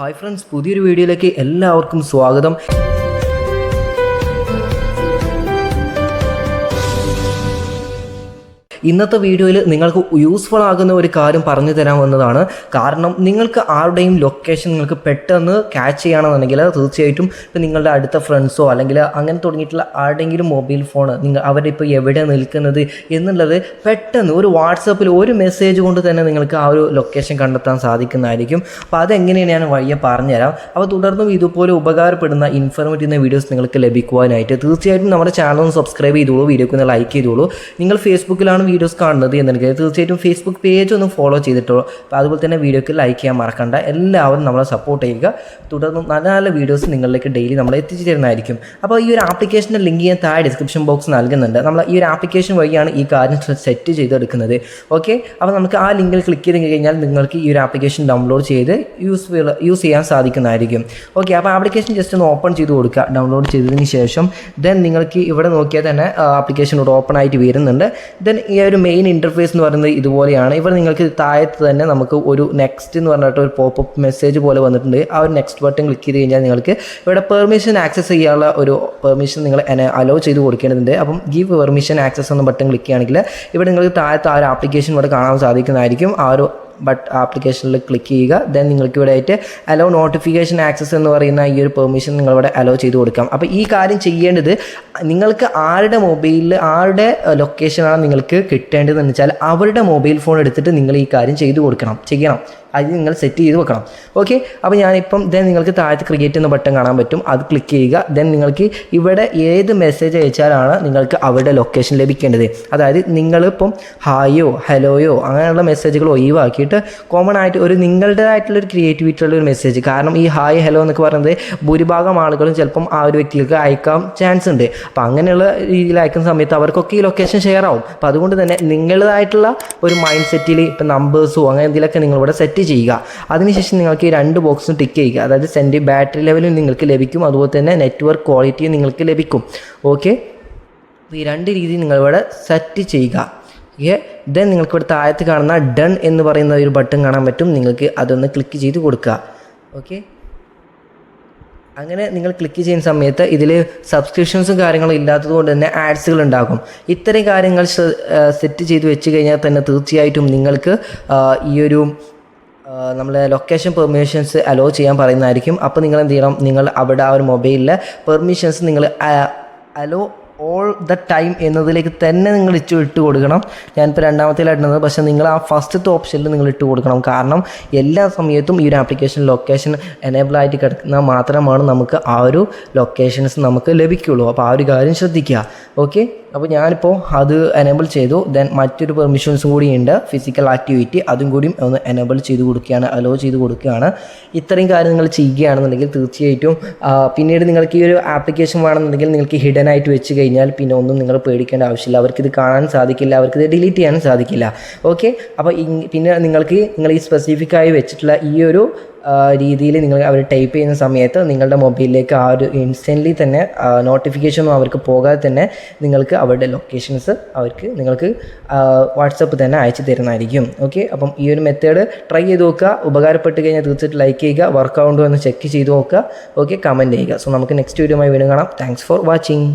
Hi friends, പുതിയൊരു വീഡിയോയിലേക്ക് എല്ലാവർക്കും സ്വാഗതം. ഇന്നത്തെ വീഡിയോയിൽ നിങ്ങൾക്ക് യൂസ്ഫുൾ ആകുന്ന ഒരു കാര്യം പറഞ്ഞു തരാമെന്നതാണ്. കാരണം നിങ്ങൾക്ക് ആരുടെയും ലൊക്കേഷൻ നിങ്ങൾക്ക് പെട്ടെന്ന് ക്യാച്ച് ചെയ്യണമെന്നുണ്ടെങ്കിൽ തീർച്ചയായിട്ടും ഇപ്പോൾ നിങ്ങളുടെ അടുത്ത ഫ്രണ്ട്സോ അല്ലെങ്കിൽ അങ്ങനെ തുടങ്ങിയിട്ടുള്ള ആരുടെയെങ്കിലും മൊബൈൽ ഫോൺ അവരിപ്പോൾ എവിടെ നിൽക്കുന്നത് എന്നുള്ളത് പെട്ടെന്ന് ഒരു വാട്സാപ്പിൽ ഒരു മെസ്സേജ് കൊണ്ട് തന്നെ നിങ്ങൾക്ക് ആ ഒരു ലൊക്കേഷൻ കണ്ടെത്താൻ സാധിക്കുന്നതായിരിക്കും. അപ്പോൾ അതെങ്ങനെയാണ് ഞാൻ വഴിയെ പറഞ്ഞുതരാം. അപ്പോൾ തുടർന്നും ഇതുപോലെ ഉപകാരപ്പെടുന്ന ഇൻഫോർമേറ്റീവ് വീഡിയോസ് നിങ്ങൾക്ക് ലഭിക്കുവാനായിട്ട് തീർച്ചയായിട്ടും നമ്മുടെ ചാനൽ ഒന്ന് സബ്സ്ക്രൈബ് ചെയ്തോളൂ, വീഡിയോക്ക് ഒന്ന് ലൈക്ക് ചെയ്തോളൂ. നിങ്ങൾ ഫേസ്ബുക്കിലാണ് വീഡിയോസ് കാണുന്നത് എന്നെനിക്ക് തീർച്ചയായിട്ടും ഫേസ്ബുക്ക് പേജ് ഒന്ന് ഫോളോ ചെയ്തിട്ടോ. അപ്പോൾ അതുപോലെ തന്നെ വീഡിയോക്ക് ലൈക്ക് ചെയ്യാൻ മറക്കണ്ട. എല്ലാവരും നമ്മളെ സപ്പോർട്ട് ചെയ്യുക. തുടർന്നും നല്ല നല്ല വീഡിയോസ് നിങ്ങളിലേക്ക് ഡെയിലി നമ്മൾ എത്തിച്ചു തരുന്നതായിരിക്കും. അപ്പോൾ ഈ ഒരു ആപ്ലിക്കേഷൻ്റെ ലിങ്ക് ഞാൻ താഴെ ഡിസ്ക്രിപ്ഷൻ ബോക്സ് നൽകുന്നുണ്ട്. നമ്മൾ ഈ ഒരു ആപ്ലിക്കേഷൻ വഴിയാണ് ഈ കാര്യം സെറ്റ് ചെയ്തെടുക്കുന്നത്. ഓക്കെ, അപ്പോൾ നമുക്ക് ആ ലിങ്കിൽ ക്ലിക്ക് ചെയ്ത് കഴിഞ്ഞാൽ നിങ്ങൾക്ക് ഈ ഒരു ആപ്ലിക്കേഷൻ ഡൗൺലോഡ് ചെയ്ത് യൂസ് ചെയ്യാൻ സാധിക്കുന്നതായിരിക്കും. ഓക്കെ, അപ്പോൾ ആപ്ലിക്കേഷൻ ജസ്റ്റ് ഒന്ന് ഓപ്പൺ ചെയ്ത് കൊടുക്കുക. ഡൗൺലോഡ് ചെയ്തതിന് ശേഷം ദെൻ നിങ്ങൾക്ക് ഇവിടെ നോക്കിയാൽ തന്നെ ആപ്ലിക്കേഷൻ ഇവിടെ ഓപ്പൺ ആയിട്ട് വരുന്നുണ്ട്. ദെൻ ഈ ഒരു മെയിൻ ഇൻ്റർഫേസ് എന്ന് പറയുന്നത് ഇതുപോലെയാണ്. ഇവിടെ നിങ്ങൾക്ക് താഴത്ത് തന്നെ നമുക്ക് ഒരു നെക്സ്റ്റ് എന്ന് പറഞ്ഞിട്ട് ഒരു പോപ്പപ്പ് മെസ്സേജ് പോലെ വന്നിട്ടുണ്ട്. ആ ഒരു നെക്സ്റ്റ് ബട്ടൺ ക്ലിക്ക് ചെയ്ത് കഴിഞ്ഞാൽ നിങ്ങൾക്ക് ഇവിടെ പെർമിഷൻ ആക്സസ് ചെയ്യാനുള്ള ഒരു പെർമിഷൻ നിങ്ങൾ അലോ ചെയ്ത് കൊടുക്കേണ്ടതുണ്ട്. അപ്പം ഗീവ് പെർമിഷൻ ആക്സസ് എന്ന ബട്ടൺ ക്ലിക്ക് ചെയ്യുകയാണെങ്കിൽ ഇവിടെ നിങ്ങൾക്ക് താഴത്ത് ആ ഒരു ആപ്ലിക്കേഷൻ ഇവിടെ കാണാൻ സാധിക്കുന്നതായിരിക്കും. ആ ഒരു ആപ്ലിക്കേഷനിൽ ക്ലിക്ക് ചെയ്യുക. ദെൻ നിങ്ങൾക്ക് ഇവിടെ ആയിട്ട് അലോ നോട്ടിഫിക്കേഷൻ ആക്സസ് എന്ന് പറയുന്ന ഈ ഒരു പെർമിഷൻ നിങ്ങളിവിടെ അലോ ചെയ്ത് കൊടുക്കാം. അപ്പോൾ ഈ കാര്യം ചെയ്യേണ്ടത് നിങ്ങൾക്ക് ആരുടെ മൊബൈലിൽ ആരുടെ ലൊക്കേഷനാണ് നിങ്ങൾക്ക് കിട്ടേണ്ടതെന്ന് വെച്ചാൽ അവരുടെ മൊബൈൽ ഫോൺ എടുത്തിട്ട് നിങ്ങൾ ഈ കാര്യം ചെയ്യണം. അത് നിങ്ങൾ സെറ്റ് ചെയ്ത് വെക്കണം. ഓക്കെ, അപ്പോൾ ഞാനിപ്പം ദെൻ നിങ്ങൾക്ക് താഴത്ത് ക്രിയേറ്റ് എന്ന ബട്ടൺ കാണാൻ പറ്റും. അത് ക്ലിക്ക് ചെയ്യുക. ദെൻ നിങ്ങൾക്ക് ഇവിടെ ഏത് മെസ്സേജ് അയച്ചാലാണ് നിങ്ങൾക്ക് അവരുടെ ലൊക്കേഷൻ ലഭിക്കേണ്ടത്. അതായത് നിങ്ങളിപ്പം ഹായോ ഹലോയോ അങ്ങനെയുള്ള മെസ്സേജുകൾ ഒഴിവാക്കിയിട്ട് കോമൺ ആയിട്ട് ഒരു നിങ്ങളുടേതായിട്ടുള്ളൊരു ക്രിയേറ്റിവിറ്റിയുള്ള ഒരു മെസ്സേജ്. കാരണം ഈ ഹായ് ഹലോ എന്നൊക്കെ പറയുന്നത് ഭൂരിഭാഗം ആളുകളും ചിലപ്പം ആ ഒരു വ്യക്തികൾക്ക് അയക്കാൻ ചാൻസ് ഉണ്ട്. അപ്പോൾ അങ്ങനെയുള്ള രീതിയിൽ അയക്കുന്ന സമയത്ത് അവർക്കൊക്കെ ഈ ലൊക്കേഷൻ ഷെയർ ആവും. അപ്പോൾ അതുകൊണ്ട് തന്നെ നിങ്ങളുടേതായിട്ടുള്ള ഒരു മൈൻഡ് സെറ്റിൽ ഇപ്പം നമ്പേഴ്സോ അങ്ങനെ എന്തെങ്കിലുമൊക്കെ നിങ്ങളിവിടെ സെറ്റ് ചെയ്യുക. അതിനുശേഷം നിങ്ങൾക്ക് ഈ രണ്ട് ബോക്സും ടിക്ക് ചെയ്യുക. അതായത് സെൻഡ് ബാറ്ററി ലെവലും നിങ്ങൾക്ക് ലഭിക്കും, അതുപോലെ തന്നെ നെറ്റ്വർക്ക് ക്വാളിറ്റിയും നിങ്ങൾക്ക് ലഭിക്കും. ഓക്കെ, ഈ രണ്ട് രീതി നിങ്ങളിവിടെ സെറ്റ് ചെയ്യുക. ഓക്കെ, ദെൻ നിങ്ങൾക്ക് ഇവിടെ താഴത്ത് കാണുന്ന ഡൺ എന്ന് പറയുന്ന ഒരു ബട്ടൺ കാണാൻ പറ്റും. നിങ്ങൾക്ക് അതൊന്ന് ക്ലിക്ക് ചെയ്ത് കൊടുക്കുക. ഓക്കെ, അങ്ങനെ നിങ്ങൾ ക്ലിക്ക് ചെയ്യുന്ന സമയത്ത് ഇതിൽ സബ്സ്ക്രിപ്ഷൻസും കാര്യങ്ങളും ഇല്ലാത്തത് കൊണ്ട് തന്നെ ആഡ്സുകൾ ഉണ്ടാകും. ഇത്തരം കാര്യങ്ങൾ സെറ്റ് ചെയ്ത് വെച്ച് കഴിഞ്ഞാൽ തന്നെ തീർച്ചയായിട്ടും നിങ്ങൾക്ക് ഈ ഒരു നമ്മളെ ലൊക്കേഷൻ പെർമിഷൻസ് അലോ ചെയ്യാൻ പറയുന്നതായിരിക്കും. അപ്പോൾ നിങ്ങൾ എന്ത് ചെയ്യണം, നിങ്ങൾ അവിടെ ആ ഒരു മൊബൈലിലെ പെർമിഷൻസ് നിങ്ങൾ അലോ ഓൾ ദ ടൈം എന്നതിലേക്ക് തന്നെ നിങ്ങൾ ഇട്ട് കൊടുക്കണം. ഞാനിപ്പോൾ രണ്ടാമത്തേലായിട്ടുള്ളത്, പക്ഷേ നിങ്ങൾ ആ ഫസ്റ്റത്തെ ഓപ്ഷനിൽ നിങ്ങൾ ഇട്ട് കൊടുക്കണം. കാരണം എല്ലാ സമയത്തും ഈ ഒരു ആപ്ലിക്കേഷൻ ലൊക്കേഷൻ എനേബിൾ ആയിട്ട് കിടക്കുന്ന മാത്രമാണ് നമുക്ക് ആ ഒരു ലൊക്കേഷൻസ് നമുക്ക് ലഭിക്കുകയുള്ളൂ. അപ്പോൾ ആ ഒരു കാര്യം ശ്രദ്ധിക്കുക. ഓക്കെ, അപ്പോൾ ഞാനിപ്പോൾ അത് എനേബിൾ ചെയ്തു. ദെൻ മറ്റൊരു പെർമിഷൻസും കൂടി ഉണ്ട്, ഫിസിക്കൽ ആക്ടിവിറ്റി, അതും കൂടി ഒന്ന് എനേബിൾ ചെയ്ത് കൊടുക്കുകയാണ്, അലോ ചെയ്ത് കൊടുക്കുകയാണ്. ഇത്രയും കാര്യം നിങ്ങൾ ചെയ്യുകയാണെന്നുണ്ടെങ്കിൽ തീർച്ചയായിട്ടും പിന്നീട് നിങ്ങൾക്ക് ഈ ഒരു ആപ്ലിക്കേഷൻ വേണമെന്നുണ്ടെങ്കിൽ നിങ്ങൾക്ക് ഹിഡൻ ആയിട്ട് വെച്ച് കഴിഞ്ഞാൽ പിന്നെ ഒന്നും നിങ്ങൾ പേടിക്കേണ്ട ആവശ്യമില്ല. അവർക്കിത് കാണാൻ സാധിക്കില്ല, അവർക്കിത് ഡിലീറ്റ് ചെയ്യാനും സാധിക്കില്ല. ഓക്കെ, അപ്പോൾ നിങ്ങൾ ഈ സ്പെസിഫിക്കായി വെച്ചിട്ടുള്ള ഈ ഒരു രീതിയിൽ നിങ്ങൾ അവർ ടൈപ്പ് ചെയ്യുന്ന സമയത്ത് നിങ്ങളുടെ മൊബൈലിലേക്ക് ആ ഒരു ഇൻസ്റ്റൻ്റ്ലി തന്നെ നോട്ടിഫിക്കേഷനും അവർക്ക് പോകാതെ തന്നെ നിങ്ങൾക്ക് അവരുടെ ലൊക്കേഷൻസ് നിങ്ങൾക്ക് വാട്സപ്പ് തന്നെ അയച്ചു തരുന്നതായിരിക്കും. ഓക്കെ, അപ്പം ഈ ഒരു മെത്തേഡ് ട്രൈ ചെയ്ത് നോക്കുക. ഉപകാരപ്പെട്ട് കഴിഞ്ഞാൽ തീർച്ചയായിട്ടും ലൈക്ക് ചെയ്യുക, വർക്കൗണ്ടോ എന്ന് ചെക്ക് ചെയ്ത് നോക്കുക. ഓക്കെ, കമൻറ്റ് ചെയ്യുക. സോ നമുക്ക് നെക്സ്റ്റ് വീഡിയോയുമായി വീണ്ടും കാണാം. Thanks for watching.